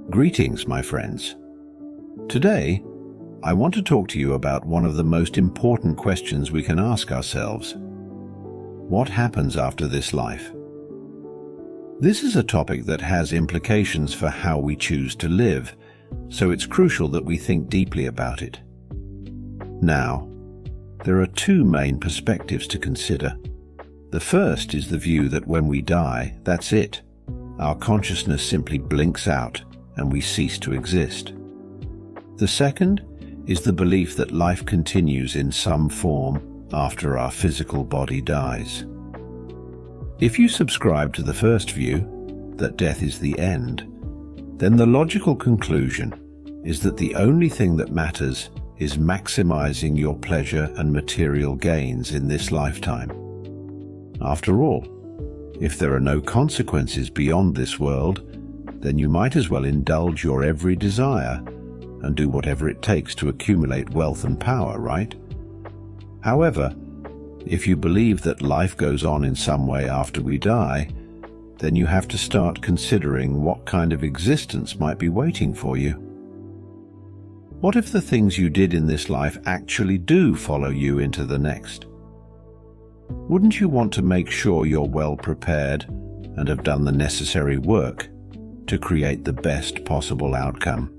Greetings, my friends. Today, I want to talk to you about one of the most important questions we can ask ourselves. What happens after this life? This is a topic that has implications for how we choose to live, so it's crucial that we think deeply about it. Now, there are two main perspectives to consider. The first is the view that when we die, that's it. Our consciousness simply blinks out and we cease to exist. The second is the belief that life continues in some form after our physical body dies. If you subscribe to the first view, that death is the end, then the logical conclusion is that the only thing that matters is maximizing your pleasure and material gains in this lifetime. After all, if there are no consequences beyond this world, then you might as well indulge your every desire and do whatever it takes to accumulate wealth and power, right? However, if you believe that life goes on in some way after we die, then you have to start considering what kind of existence might be waiting for you. What if the things you did in this life actually do follow you into the next? Wouldn't you want to make sure you're well prepared and have done the necessary work to create the best possible outcome?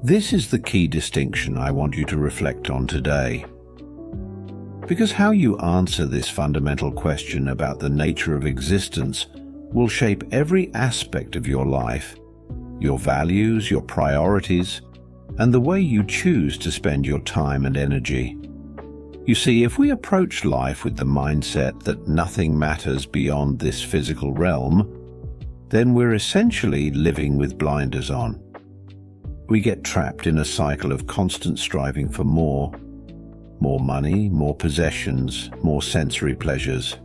This is the key distinction I want you to reflect on today. Because how you answer this fundamental question about the nature of existence will shape every aspect of your life, your values, your priorities, and the way you choose to spend your time and energy. You see, if we approach life with the mindset that nothing matters beyond this physical realm, then we're essentially living with blinders on. We get trapped in a cycle of constant striving for more money, more possessions, more sensory pleasures,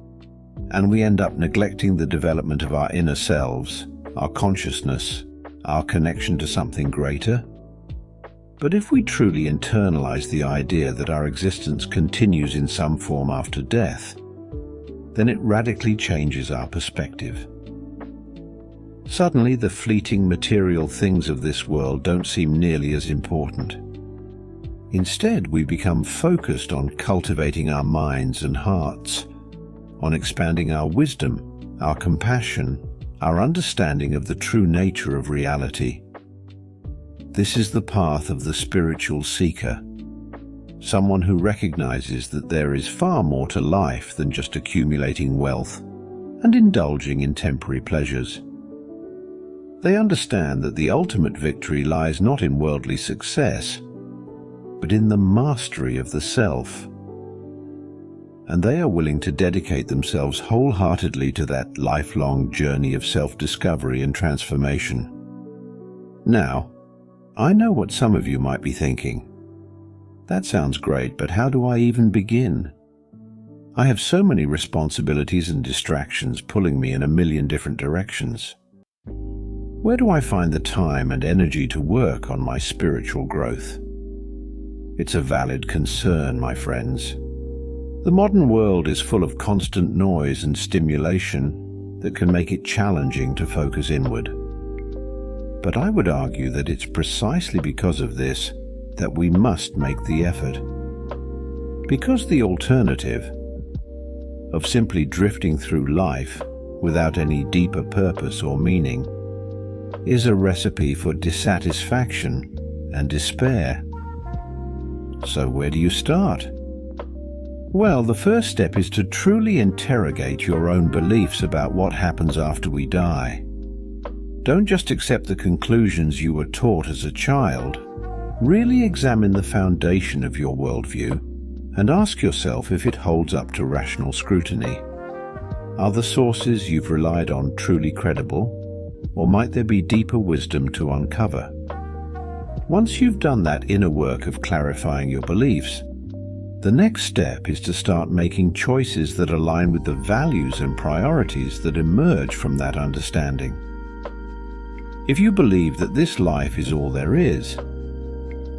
and we end up neglecting the development of our inner selves, our consciousness, our connection to something greater. But if we truly internalize the idea that our existence continues in some form after death, then it radically changes our perspective. Suddenly, the fleeting material things of this world don't seem nearly as important. Instead, we become focused on cultivating our minds and hearts, on expanding our wisdom, our compassion, our understanding of the true nature of reality. This is the path of the spiritual seeker, someone who recognizes that there is far more to life than just accumulating wealth and indulging in temporary pleasures. They understand that the ultimate victory lies not in worldly success, but in the mastery of the self. And they are willing to dedicate themselves wholeheartedly to that lifelong journey of self-discovery and transformation. Now, I know what some of you might be thinking. That sounds great, but how do I even begin? I have so many responsibilities and distractions pulling me in a million different directions. Where do I find the time and energy to work on my spiritual growth? It's a valid concern, my friends. The modern world is full of constant noise and stimulation that can make it challenging to focus inward. But I would argue that it's precisely because of this that we must make the effort. Because the alternative of simply drifting through life without any deeper purpose or meaning is a recipe for dissatisfaction and despair. So where do you start? Well, the first step is to truly interrogate your own beliefs about what happens after we die. Don't just accept the conclusions you were taught as a child. Really examine the foundation of your worldview and ask yourself if it holds up to rational scrutiny. Are the sources you've relied on truly credible, or might there be deeper wisdom to uncover? Once you've done that inner work of clarifying your beliefs, the next step is to start making choices that align with the values and priorities that emerge from that understanding. If you believe that this life is all there is,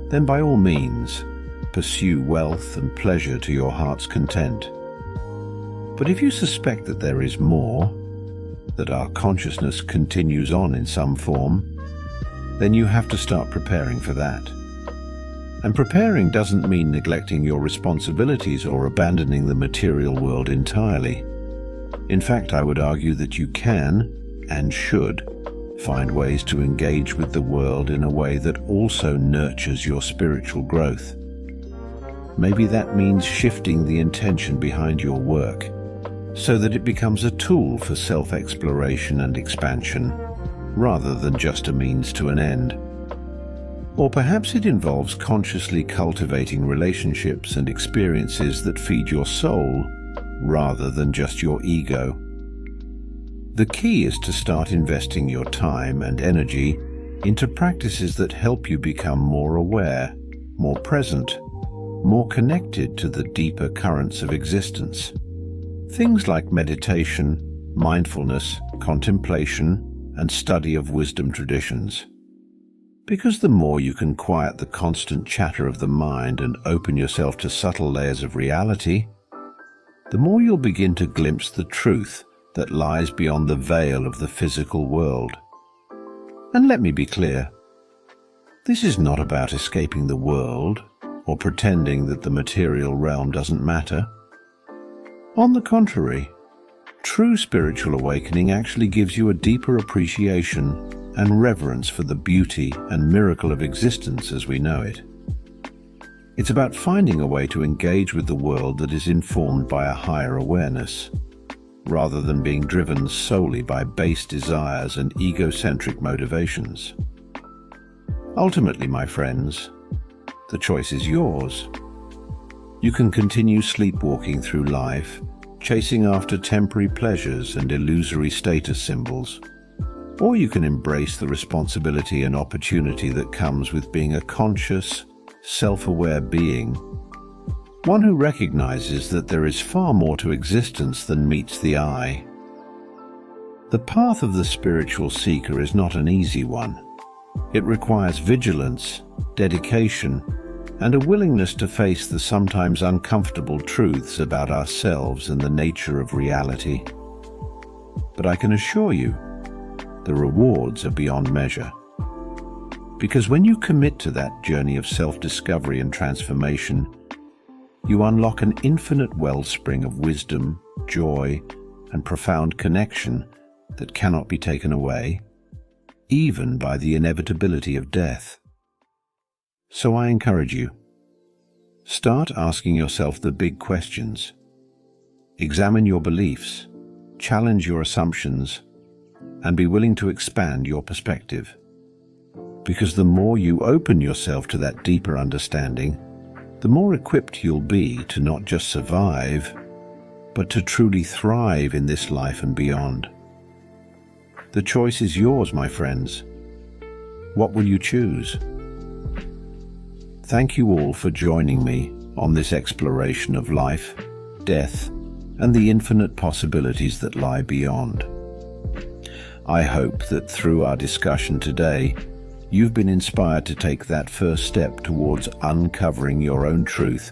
then by all means, pursue wealth and pleasure to your heart's content. But if you suspect that there is more, that our consciousness continues on in some form, then you have to start preparing for that. And preparing doesn't mean neglecting your responsibilities or abandoning the material world entirely. In fact, I would argue that you can, and should, find ways to engage with the world in a way that also nurtures your spiritual growth. Maybe that means shifting the intention behind your work so that it becomes a tool for self-exploration and expansion, rather than just a means to an end. Or perhaps it involves consciously cultivating relationships and experiences that feed your soul, rather than just your ego. The key is to start investing your time and energy into practices that help you become more aware, more present, more connected to the deeper currents of existence. Things like meditation, mindfulness, contemplation, and study of wisdom traditions. Because the more you can quiet the constant chatter of the mind and open yourself to subtle layers of reality, the more you'll begin to glimpse the truth that lies beyond the veil of the physical world. And let me be clear, this is not about escaping the world or pretending that the material realm doesn't matter. On the contrary, true spiritual awakening actually gives you a deeper appreciation and reverence for the beauty and miracle of existence as we know it. It's about finding a way to engage with the world that is informed by a higher awareness, rather than being driven solely by base desires and egocentric motivations. Ultimately, my friends, the choice is yours. You can continue sleepwalking through life, chasing after temporary pleasures and illusory status symbols. Or you can embrace the responsibility and opportunity that comes with being a conscious, self-aware being, one who recognizes that there is far more to existence than meets the eye. The path of the spiritual seeker is not an easy one. It requires vigilance, dedication, and a willingness to face the sometimes uncomfortable truths about ourselves and the nature of reality. But I can assure you, the rewards are beyond measure. Because when you commit to that journey of self-discovery and transformation, you unlock an infinite wellspring of wisdom, joy, and profound connection that cannot be taken away, even by the inevitability of death. So I encourage you, start asking yourself the big questions. Examine your beliefs, challenge your assumptions, and be willing to expand your perspective. Because the more you open yourself to that deeper understanding, the more equipped you'll be to not just survive, but to truly thrive in this life and beyond. The choice is yours, my friends. What will you choose? Thank you all for joining me on this exploration of life, death, and the infinite possibilities that lie beyond. I hope that through our discussion today, you've been inspired to take that first step towards uncovering your own truth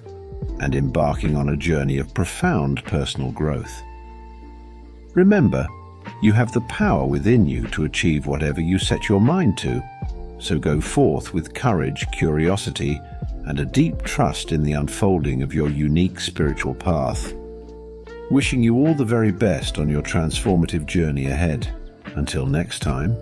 and embarking on a journey of profound personal growth. Remember, you have the power within you to achieve whatever you set your mind to, so go forth with courage, curiosity, and a deep trust in the unfolding of your unique spiritual path. Wishing you all the very best on your transformative journey ahead. Until next time.